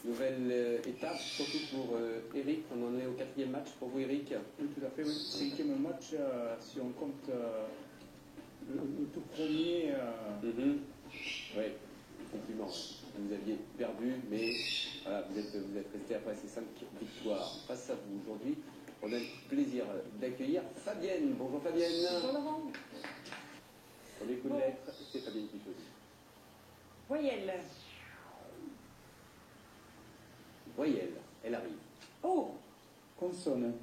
Nouvelle étape, surtout pour Eric. On en est au 4e match pour vous, Eric. Oui, tout à fait, oui. 5e match, si on compte le tout premier. Oui, effectivement. Vous aviez perdu, mais voilà, vous êtes resté après ces 5 victoires. Face à vous aujourd'hui, on a le plaisir d'accueillir Fabienne. Bonjour Fabienne. Bonjour Laurent. Premier coup de lettre, c'est Fabienne qui choisit. Voyelle. Voyelle, elle arrive. O. Consonne.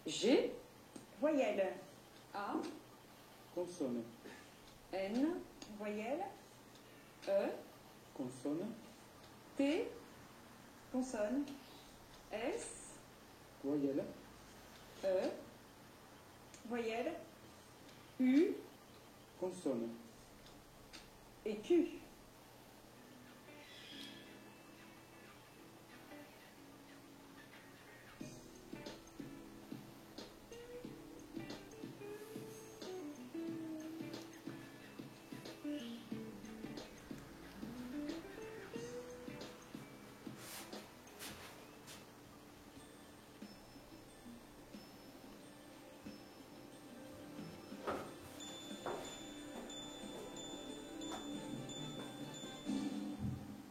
G. Voyelle. A. Consonne. N. Voyelle. E. Consonne. T. Consonne. S. Voyelle. E. Voyelle. U. Consonne. Et Q.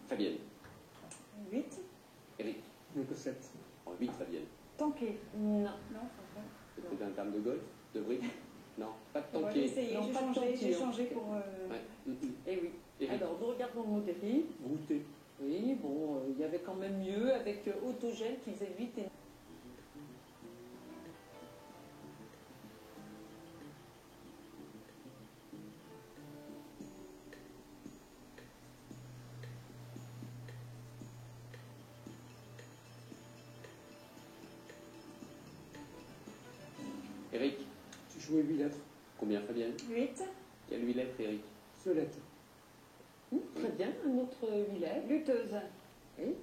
Fabienne. 8. Eric. Plus que 7. En 8, Fabienne. Tanké. Non. Non, C'est un terme de golf, de briques. Non, pas de on va tanké. essayer. Non, J'ai pas de changé, tanké, hein. pour... Ouais. Eh oui. Eric. Alors, nous regardons le mot d'Éric. Brouté. Oui, bon, il y avait quand même mieux avec Autogel qui faisait 8 et Eric. Tu jouais 8 lettres. Combien, Fabienne? 8. Quelle 8 lettres, Eric? Seule lettre. Très bien, un autre 8 lettres. Lutteuse. Oui,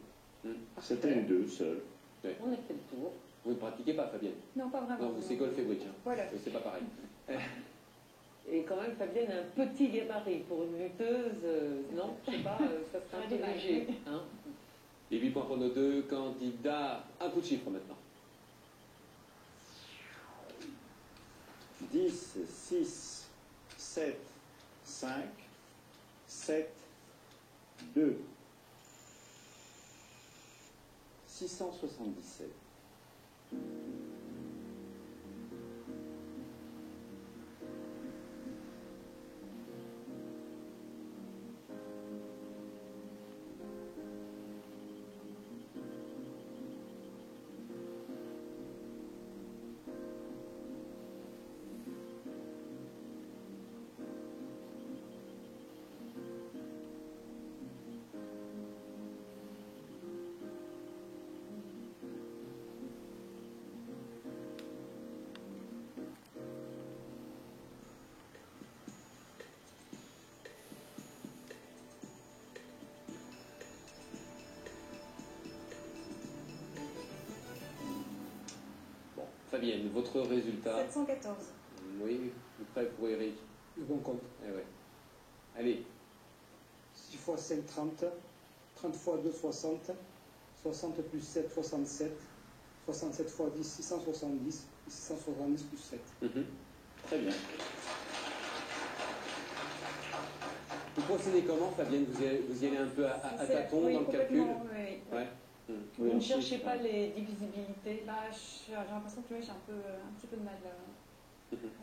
C'était les deux seuls. on a fait le tour. Vous ne pratiquez pas, Fabienne? Non, pas vraiment. Non, vous, c'est golf et bridge. Hein. Voilà. C'est pas pareil. Et quand même, Fabienne a un petit gabarit pour une lutteuse. Non, je sais pas, ça serait un peu dommage, léger. oui. Hein. Les 8 points pour nos deux candidats. Un coup de chiffre maintenant. 10, 6, 7, 5, 7, 2. 677. Bon, Fabienne, votre résultat? 714. Oui, vous prêt pour Eric? Le bon compte. Eh ouais. Allez, 6 fois 5, 30. 30 fois 2, 60. 60 plus 7, 67. 67 fois 10, 670. 670 plus 7. Très bien. vous procédez comment, Fabienne? Vous y allez un peu à tâtons Oui, dans le calcul? complètement, oui. Ouais. Vous ne cherchez pas les divisibilités. Bah, j'ai l'impression que j'ai un petit peu de mal.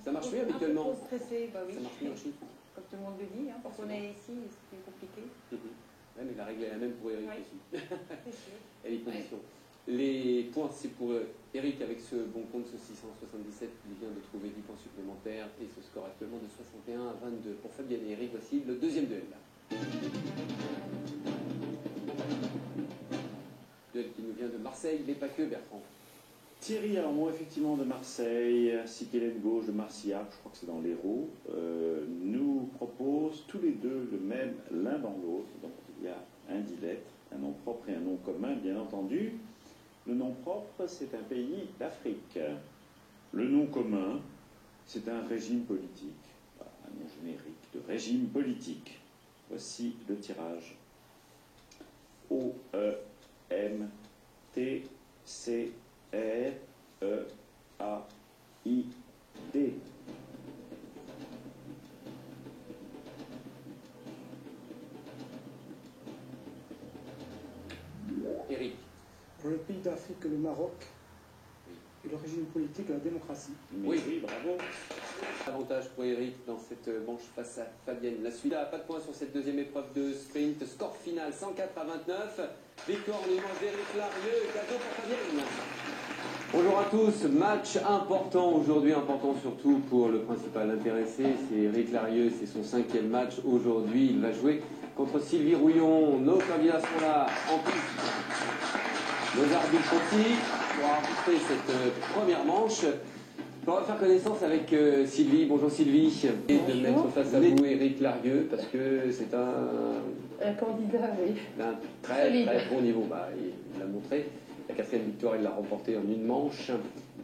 Ça marche mieux habituellement? Un peu trop stressé, bah oui. Ça marche mieux en chiffres? Comme tout le monde le dit, hein, quand on est ici, c'est plus compliqué. Ouais, mais la règle est la même pour Eric Ouais. aussi. C'est sûr. Et les conditions. Les points, c'est pour Eric avec ce bon compte, ce 677, il vient de trouver 10 points supplémentaires et ce score actuellement de 61 à 22. Pour Fabienne et Eric, voici le deuxième duel. Duel qui nous vient de Marseille, mais pas que, Bertrand. Thierry Armand, effectivement, de Marseille, Sikelen Gauche de Marcillac, je crois que c'est dans l'Hérault, nous propose tous les deux le même l'un dans l'autre. Donc il y a un 10 lettres, un nom propre et un nom commun, bien entendu. Le nom propre, c'est un pays d'Afrique. Le nom commun, c'est un régime politique. Voilà, un nom générique de régime politique. Voici le tirage. Eric. Le pays d'Afrique, le Maroc, et l'origine politique, la démocratie. Oui, bravo. Avantage pour Eric dans cette manche face à Fabienne. La suite n'a pas de points sur cette deuxième épreuve de sprint. Score final 104 à 29. Victoire en immense d'Eric Larieux. Cadeau pour Fabienne. Bonjour à tous. Match important aujourd'hui, important surtout pour le principal intéressé. C'est Eric Larieux, c'est son 5e match aujourd'hui. Il va jouer contre Sylvie Rouillon. Nos candidats sont là en plus. Nos arbitres aussi pour arbitrer cette première manche. On va faire connaissance avec Sylvie. Bonjour Sylvie. Et de mettre face à vous Eric Larieux parce que c'est Un candidat, oui. d'un très très bon niveau. Bah, il l'a montré. La 4e victoire, il l'a remportée en une manche.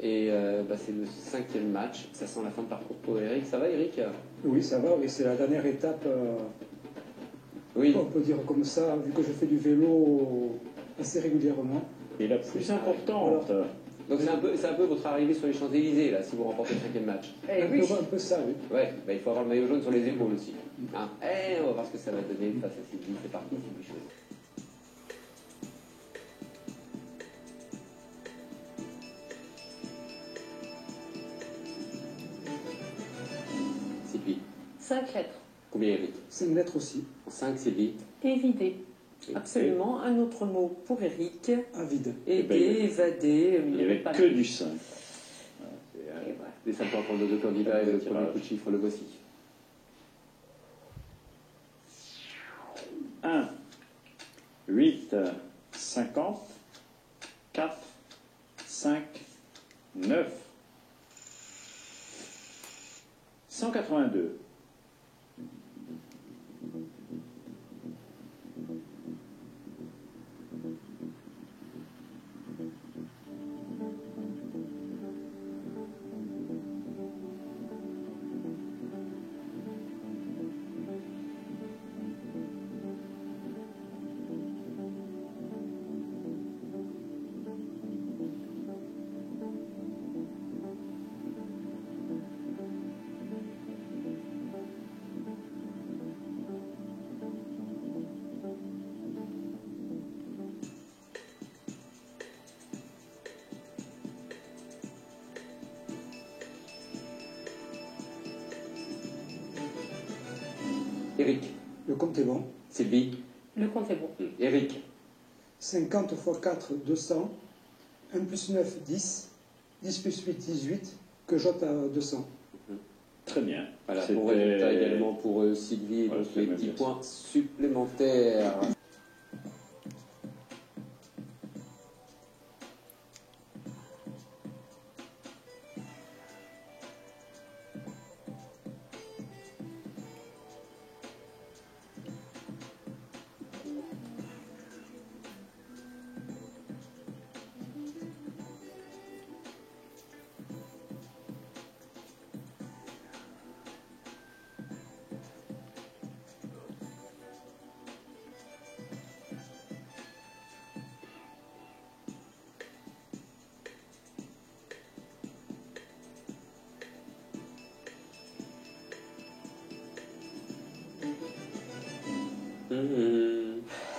Et c'est le 5e match. Ça sent la fin de parcours pour Eric. Ça va Eric? Oui, ça va, oui, c'est la dernière étape, Oui. on peut dire comme ça, vu que je fais du vélo assez régulièrement. Et la plus importante, Donc c'est un peu votre arrivée sur les Champs-Élysées là, si vous remportez le 5e match. Eh oui. Un peu ça, oui. Ouais, il faut avoir le maillot jaune sur les épaules aussi. Hein. On va voir ce que ça va donner face à Sylvie. C'est parti, Sylvie Chaude. Sylvie, 5 lettres. combien Eric? 5 lettres aussi. En 5, Sylvie. Évider. Absolument. Un autre mot pour Eric. Un vide. Aider, évader. il n'y avait pas que du 5. Et voilà. Les 5 points pour nos deux candidats et le premier coup de chiffre, le voici. 1, 8, 50, 4, 5, 9, 182. Eric, Le compte est bon. Sylvie, Le compte est bon. Eric, 50 x 4, 200. 1 plus 9, 10. 10 plus 8, 18. Que j'ôte à 200. Très bien. voilà, C'était- bon résultat également pour Sylvie, Ouais, donc c'est les même petits bien. points supplémentaires.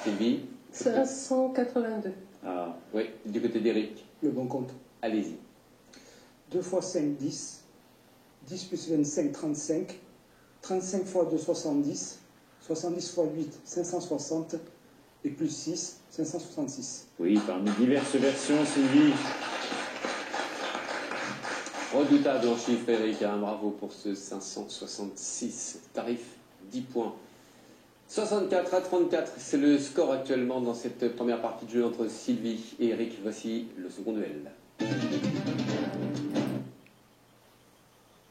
Sylvie, 582. Ah, oui, du côté d'Eric, Le bon compte. allez-y. 2 x 5, 10. 10 plus 25, 35. 35 x 2, 70. 70 x 8, 560. Et plus 6, 566. oui, parmi diverses versions, Sylvie. Redoutable en chiffres, Eric, hein, bravo pour ce 566. Tarif 10 points. 64 à 34, c'est le score actuellement dans cette première partie de jeu entre Sylvie et Eric. Voici le second duel.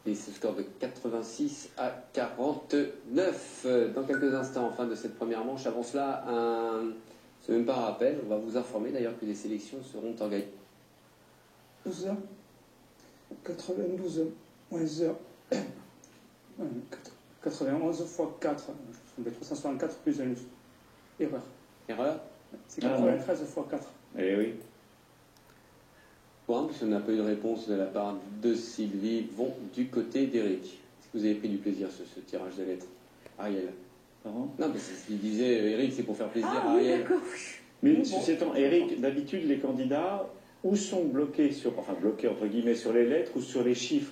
Et ce score de 86 à 49. Dans quelques instants, en fin de cette première manche. Avant cela, c'est même pas un rappel. On va vous informer d'ailleurs que les sélections seront organisées. 12 heures. 92 moins heures. 91 x 4. Je me 364 plus 1. Erreur. Erreur. C'est Ah, ouais. 93 x 4. Eh oui. Point, puisqu'on n'a pas eu de réponse de la part de Sylvie, vont du côté d'Eric. Est-ce que vous avez pris du plaisir sur ce tirage de lettres, Ariel? Pardon? Non, mais c'est ce qu'il disait, Eric, c'est pour faire plaisir à Ah oui, Ariel. d'accord. Mais ceci étant, Eric, d'habitude, les candidats, ou sont bloqués sur, enfin bloqués entre guillemets sur les lettres ou sur les chiffres.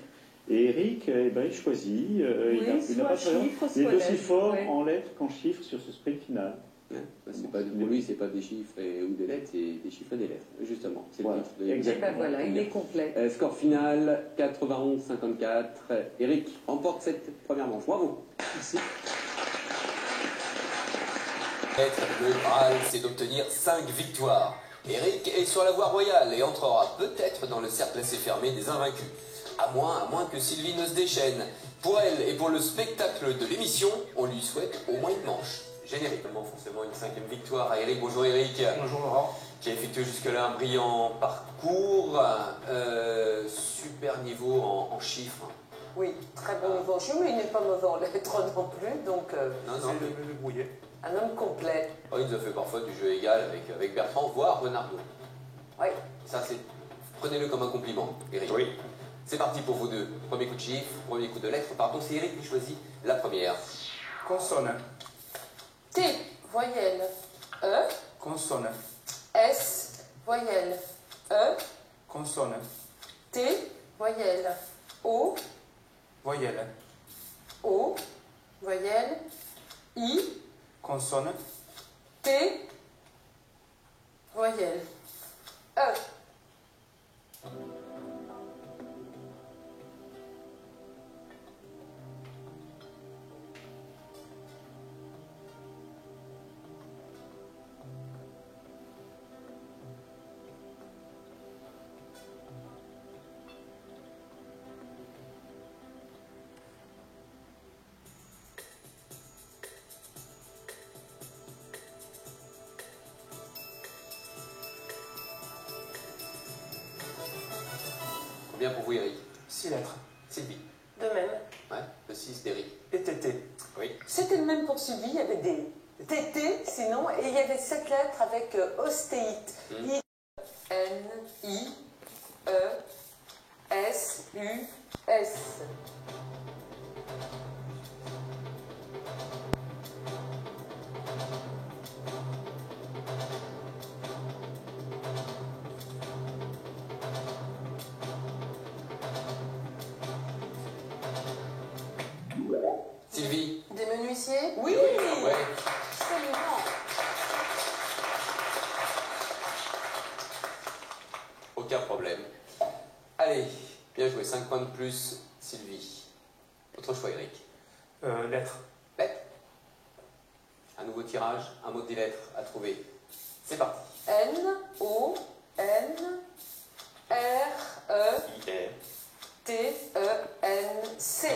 Et Eric, eh ben, il choisit, il n'a pas de chiffres, il est soit aussi lettres, fort ouais. en lettres qu'en chiffres sur ce sprint final. Hein, c'est pas, pour lui, c'est pas des chiffres ou des lettres, c'est des chiffres et des lettres. Justement, c'est Voilà, le titre. de- exactement. Ben voilà, il est complet. Score final 91-54. Eric remporte cette première manche. Bravo. Merci. Le Graal, c'est d'obtenir 5 victoires. Eric est sur la voie royale et entrera peut-être dans le cercle assez fermé des invaincus. À moins que Sylvie ne se déchaîne. Pour elle et pour le spectacle de l'émission, on lui souhaite au moins une manche. Génériquement, forcément, une 5e victoire à Eric. Bonjour Eric. Bonjour Laurent. Qui a effectué jusque-là un brillant parcours. Super niveau en chiffres. Oui, très bon niveau en jeu, mais il n'est pas mauvais en lettres non plus, donc Non, C'est le brouillé. un homme complet. Oh, il nous a fait parfois du jeu égal avec Bertrand, voire Renardo. Oui. Ça, c'est. Prenez-le comme un compliment, Eric. Oui. C'est parti pour vous deux. Premier coup de chiffre, premier coup de lettre. Pardon, c'est Eric qui choisit la première. Consonne. T, voyelle. E, Consonne. S, voyelle. E, Consonne. T, voyelle. O, Voyelle. O, voyelle. I, Consonne. T, voyelle. E. Combien pour vous, Eric? 6 lettres. Sylvie. De même. Ouais, le 6 d'Eric. Et tété. Oui. C'était le même pour Sylvie, il y avait des TT sinon, et il y avait 7 lettres avec ostéite. I, N, I, E, S, U, S. Sylvie. Des menuisiers? Oui, Ouais. absolument. Aucun problème. Allez, bien joué. 5 points de plus, Sylvie. Votre choix, Eric. Lettres. Lettre. Un nouveau tirage, un mot de 10 lettres à trouver. C'est parti. N, O, N, R, E, I-R. T, E, N, C.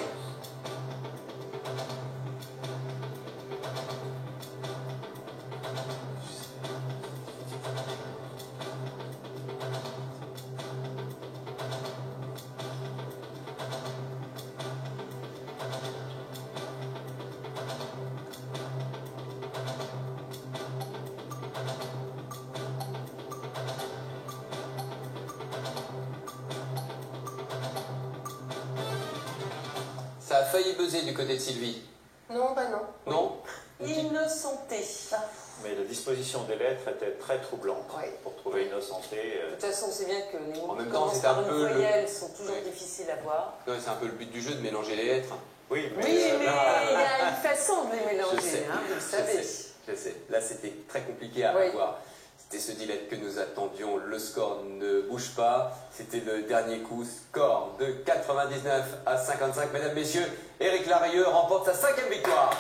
Ça a failli buzzer du côté de Sylvie. Non, bah non. Non? Innocenté. Mais la disposition des lettres était très troublante Oui. pour trouver innocenté. De toute façon, c'est bien que les mots En même qui temps, commencent c'est par un une peu le- voyelle sont toujours Oui. difficiles à voir. Ouais, c'est un peu le but du jeu de mélanger les lettres. Oui, Oui, mais il y a une façon de les Je mélanger, sais, hein, vous le je savez. sais, je sais. Là, c'était très compliqué à Oui. avoir. C'était ce dilemme que nous attendions. Le score ne bouge pas. C'était le dernier coup. Score de 99 à 55. Mesdames, Messieurs, Eric Larieux remporte sa 5e victoire.